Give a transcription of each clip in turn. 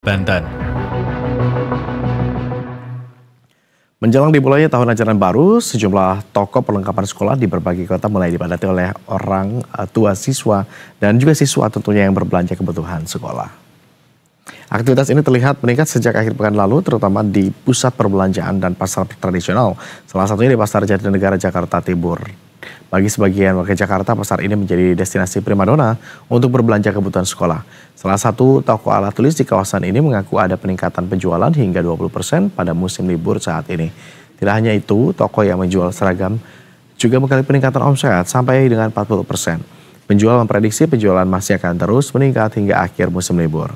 Banten. Menjelang dimulainya tahun ajaran baru, sejumlah toko perlengkapan sekolah di berbagai kota mulai dipadati oleh orang tua siswa dan juga siswa tentunya yang berbelanja kebutuhan sekolah. Aktivitas ini terlihat meningkat sejak akhir pekan lalu, terutama di pusat perbelanjaan dan pasar tradisional, salah satunya di Pasar Jatinegara, Jakarta Timur. Bagi sebagian warga Jakarta, pasar ini menjadi destinasi primadona untuk berbelanja kebutuhan sekolah. Salah satu toko alat tulis di kawasan ini mengaku ada peningkatan penjualan hingga 20% pada musim libur saat ini. Tidak hanya itu, toko yang menjual seragam juga mengalami peningkatan omset sampai dengan 40%. Penjual memprediksi penjualan masih akan terus meningkat hingga akhir musim libur.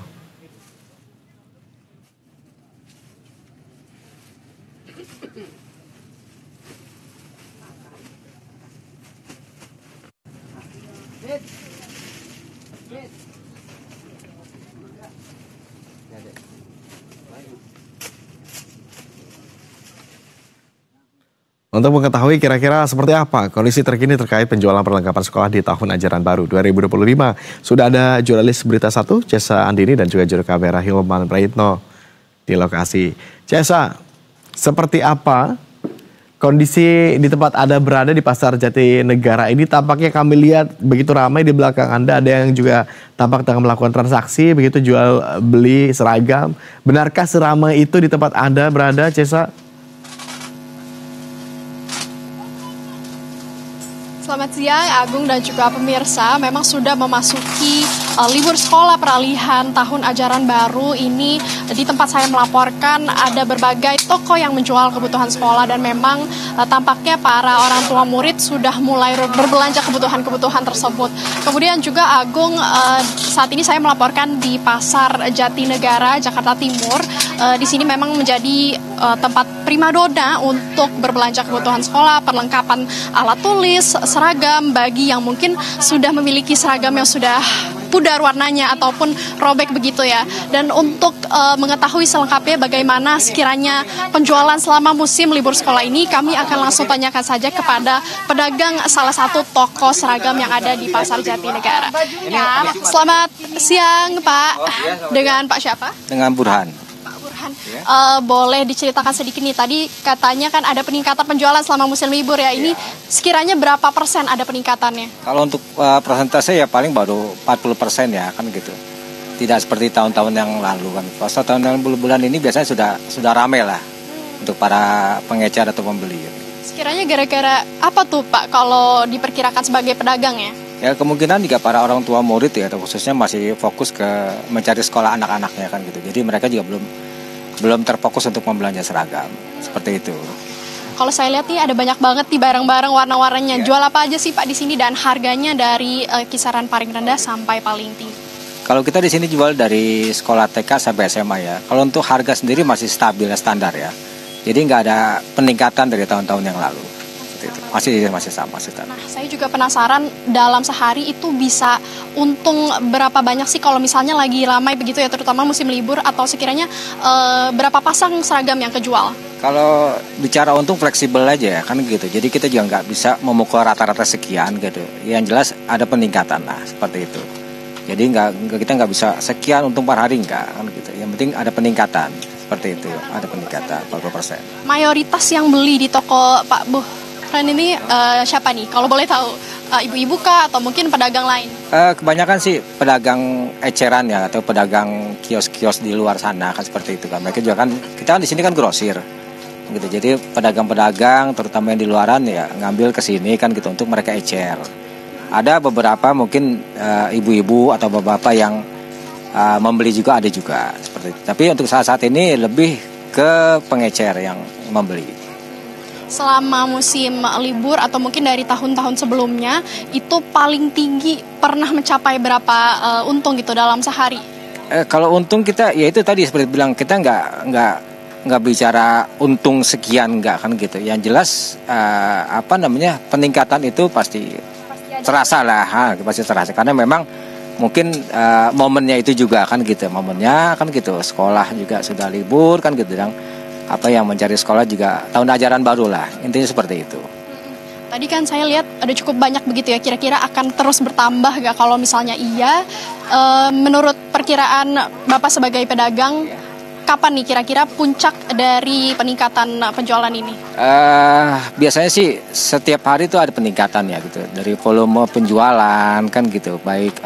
Untuk mengetahui kira-kira seperti apa kondisi terkini terkait penjualan perlengkapan sekolah di tahun ajaran baru 2025, sudah ada jurnalis Berita 1, Cesa Andini, dan juga juru kamera Hilman Praitno di lokasi. Cesa, seperti apa kondisi di tempat Anda berada di Pasar Jatinegara ini? Tampaknya kami lihat begitu ramai di belakang Anda, ada yang juga tampak tengah melakukan transaksi, begitu jual beli seragam. Benarkah seramai itu di tempat Anda berada, Cesa? Selamat siang Agung dan juga pemirsa, memang sudah memasuki libur sekolah peralihan tahun ajaran baru ini. Di tempat saya melaporkan ada berbagai toko yang menjual kebutuhan sekolah dan memang tampaknya para orang tua murid sudah mulai berbelanja kebutuhan-kebutuhan tersebut. Kemudian juga Agung, saat ini saya melaporkan di Pasar Jatinegara, Jakarta Timur. Di sini memang menjadi tempat primadona untuk berbelanja kebutuhan sekolah, perlengkapan alat tulis, seragam bagi yang mungkin sudah memiliki seragam yang sudah pudar warnanya ataupun robek begitu ya. Dan untuk mengetahui selengkapnya bagaimana sekiranya penjualan selama musim libur sekolah ini, kami akan langsung tanyakan saja kepada pedagang salah satu toko seragam yang ada di Pasar Jatinegara. Ya, selamat siang Pak. Dengan Pak siapa? Dengan Burhan. Boleh diceritakan sedikit nih, tadi katanya kan ada peningkatan penjualan selama musim libur ya, ini sekiranya berapa persen ada peningkatannya? Kalau untuk persentase ya paling baru 40% ya kan gitu. Tidak seperti tahun-tahun yang lalu kan. Pas tahun-tahun bulan ini biasanya sudah ramai lah untuk para pengecer atau pembeli. Sekiranya gara-gara apa tuh Pak kalau diperkirakan sebagai pedagang ya? Ya kemungkinan juga para orang tua murid ya, atau khususnya masih fokus ke mencari sekolah anak-anaknya kan gitu. Jadi mereka juga belum terfokus untuk membelanja seragam, seperti itu. Kalau saya lihat nih ada banyak banget nih barang-barang warna-warnanya. Jual apa aja sih Pak di sini dan harganya dari kisaran paling rendah sampai paling tinggi? Kalau kita di sini jual dari sekolah TK sampai SMA ya. Kalau untuk harga sendiri masih stabil ya, standar ya. Jadi nggak ada peningkatan dari tahun-tahun yang lalu. Masih sama standar. Nah, saya juga penasaran dalam sehari itu bisa untung berapa banyak sih kalau misalnya lagi ramai begitu ya, terutama musim libur, atau sekiranya berapa pasang seragam yang kejual? Kalau bicara untung fleksibel aja ya kan gitu. Jadi kita juga nggak bisa memukul rata-rata sekian gitu. Yang jelas ada peningkatan lah seperti itu. Jadi kita nggak bisa sekian untung per hari nggak kan gitu. Yang penting ada peningkatan seperti itu, ada peningkatan 40%. Mayoritas yang beli di toko Pak Burhan ini siapa nih? Kalau boleh tahu, ibu-ibu kah atau mungkin pedagang lain? Kebanyakan sih pedagang eceran ya, atau pedagang kios-kios di luar sana kan seperti itu kan. Mereka juga kan, kita kan di sini kan grosir gitu. Jadi pedagang-pedagang terutama yang di luaran ya ngambil ke sini kan gitu untuk mereka ecer. Ada beberapa mungkin ibu-ibu atau bapak-bapak yang membeli juga, ada juga seperti itu. Tapi untuk saat ini lebih ke pengecer yang membeli. Selama musim libur atau mungkin dari tahun-tahun sebelumnya itu paling tinggi pernah mencapai berapa untung gitu dalam sehari? Kalau untung kita ya itu tadi seperti bilang, kita nggak bicara untung sekian nggak kan gitu. Yang jelas peningkatan itu pasti terasa lah, pasti terasa karena memang mungkin momennya itu juga kan gitu, momennya kan gitu, sekolah juga sudah libur kan gitu, dan yang mencari sekolah juga tahun ajaran baru lah, intinya seperti itu. Tadi kan saya lihat ada cukup banyak begitu ya, kira-kira akan terus bertambah nggak kalau misalnya iya, menurut perkiraan Bapak sebagai pedagang, kapan nih kira-kira puncak dari peningkatan penjualan ini? Biasanya sih setiap hari itu ada peningkatan ya gitu. Dari volume penjualan kan gitu. Baik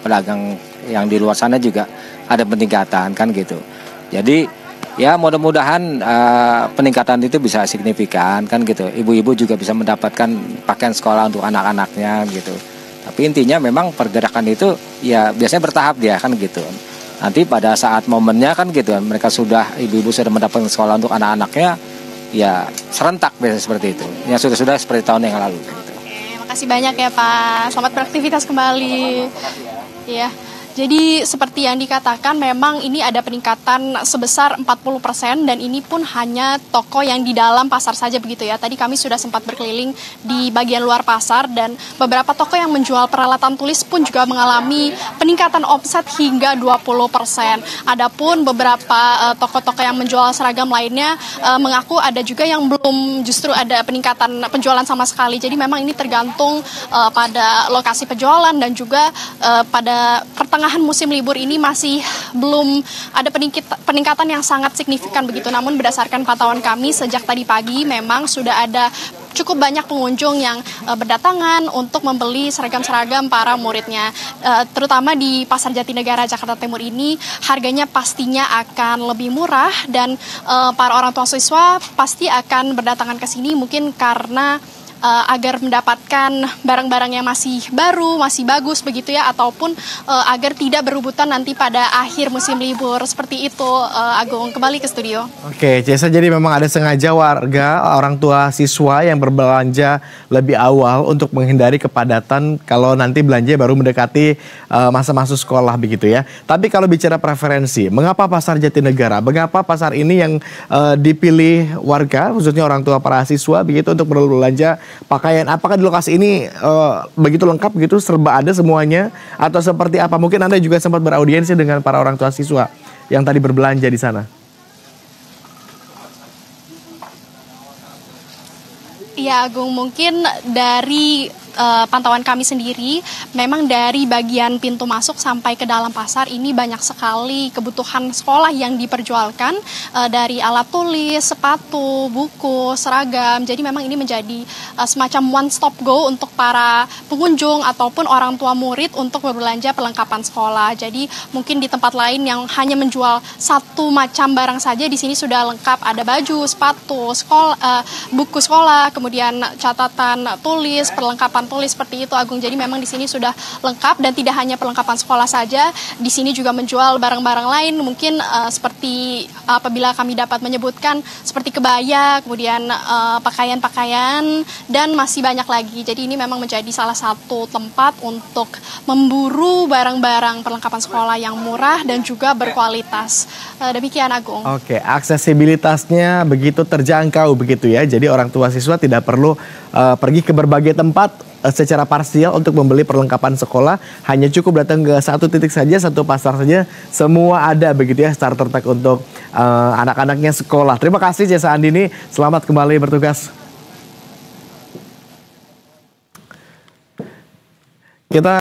pedagang yang di luar sana juga ada peningkatan kan gitu. Jadi ya mudah-mudahan peningkatan itu bisa signifikan kan gitu. Ibu-ibu juga bisa mendapatkan pakaian sekolah untuk anak-anaknya gitu. Tapi intinya memang pergerakan itu ya biasanya bertahap dia kan gitu. Nanti pada saat momennya kan gitu, mereka ibu-ibu sudah mendapatkan sekolah untuk anak-anaknya, ya serentak biasanya seperti itu. Ya sudah seperti tahun yang lalu. Gitu. Oke, makasih banyak ya Pak. Selamat beraktivitas kembali. Iya. Jadi seperti yang dikatakan memang ini ada peningkatan sebesar 40% dan ini pun hanya toko yang di dalam pasar saja begitu ya. Tadi kami sudah sempat berkeliling di bagian luar pasar dan beberapa toko yang menjual peralatan tulis pun juga mengalami peningkatan omset hingga 20%. Adapun beberapa toko-toko yang menjual seragam lainnya mengaku ada juga yang belum justru ada peningkatan penjualan sama sekali. Jadi memang ini tergantung pada lokasi penjualan dan juga pada pertengahan musim libur ini masih belum ada peningkatan yang sangat signifikan begitu. Namun berdasarkan pantauan kami sejak tadi pagi memang sudah ada cukup banyak pengunjung yang berdatangan untuk membeli seragam-seragam para muridnya. Terutama di Pasar Jatinegara Jakarta Timur ini harganya pastinya akan lebih murah dan para orang tua siswa pasti akan berdatangan ke sini mungkin karena agar mendapatkan barang-barang yang masih baru, masih bagus begitu ya, ataupun agar tidak berebutan nanti pada akhir musim libur. Seperti itu, Agung. Kembali ke studio. Oke, Cesa, jadi memang ada sengaja warga, orang tua siswa yang berbelanja lebih awal untuk menghindari kepadatan kalau nanti belanja baru mendekati masa masuk sekolah begitu ya. Tapi kalau bicara preferensi, mengapa Pasar Jatinegara? Mengapa pasar ini yang dipilih warga, khususnya orang tua para siswa begitu untuk berbelanja pakaian? Apakah di lokasi ini begitu lengkap gitu, serba ada semuanya atau seperti apa? Mungkin Anda juga sempat beraudiensi dengan para orang tua siswa yang tadi berbelanja di sana. Iya Agung, mungkin dari pantauan kami sendiri, memang dari bagian pintu masuk sampai ke dalam pasar ini banyak sekali kebutuhan sekolah yang diperjualkan, dari alat tulis, sepatu, buku, seragam. Jadi memang ini menjadi semacam one stop go untuk para pengunjung ataupun orang tua murid untuk berbelanja perlengkapan sekolah. Jadi mungkin di tempat lain yang hanya menjual satu macam barang saja, di sini sudah lengkap, ada baju, sepatu, buku sekolah, kemudian catatan tulis, perlengkapan tulis seperti itu, Agung. Jadi memang di sini sudah lengkap dan tidak hanya perlengkapan sekolah saja, di sini juga menjual barang-barang lain mungkin seperti apabila kami dapat menyebutkan seperti kebaya, kemudian pakaian-pakaian dan masih banyak lagi. Jadi ini memang menjadi salah satu tempat untuk memburu barang-barang perlengkapan sekolah yang murah dan juga berkualitas. Demikian, Agung. Oke, aksesibilitasnya begitu terjangkau begitu ya. Jadi orang tua siswa tidak perlu pergi ke berbagai tempat secara parsial untuk membeli perlengkapan sekolah, hanya cukup datang ke satu titik saja, satu pasar saja, semua ada begitu ya, starter pack untuk anak-anaknya sekolah. Terima kasih Cesa Andini, selamat kembali bertugas. Kita